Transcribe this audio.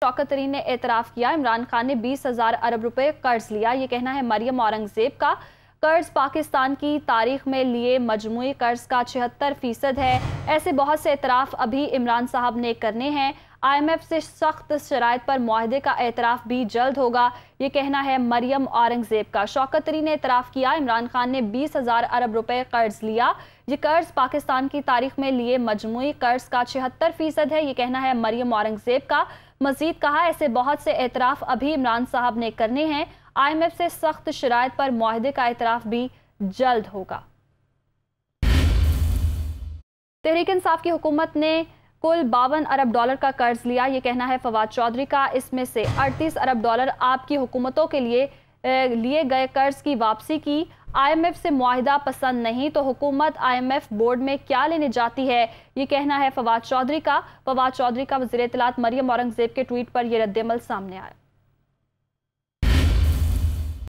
शौकत तरीन ने एतराफ़ किया, इमरान खान ने 20,000 अरब रुपए कर्ज लिया। ये कहना है मरियम औरंगजेब का। कर्ज पाकिस्तान की तारीख में लिए मजमूई कर्ज का 76% है। ऐसे बहुत से एतराफ़ अभी इमरान साहब ने करने हैं। IMF से सख्त शराइत पर मुआहदे का एतराफ़ भी जल्द होगा। ये कहना है मरियम औरंगजेब का। शौकत तरीन ने एतराफ़ किया, इमरान खान ने 20,000 अरब रुपए कर्ज लिया। ये कर्ज पाकिस्तान की तारीख में लिए मजमूई कर्ज का 76% है। ये कहना है मरियम औरंगजेब का। मजीद कहा, ऐसे बहुत से एतराफ़ अभी इमरान साहब ने करने हैं। IMF से सख्त शराइत पर मुआहदे का एतराफ़ भी जल्द होगा। तहरीक इंसाफ की हुकूमत ने कुल 52 अरब डॉलर का कर्ज लिया। ये कहना है फवाद चौधरी का। इसमें से 38 अरब डॉलर आपकी हुकूमतों के लिए गए कर्ज की वापसी की। IMF से मुआहिदा पसंद नहीं तो हुकूमत IMF बोर्ड में क्या लेने जाती है, ये कहना है फवाद चौधरी का। फवाद चौधरी का वज़ीर इत्तलात मरियम औरंगजेब के ट्वीट पर यह रद्दअमल सामने आया।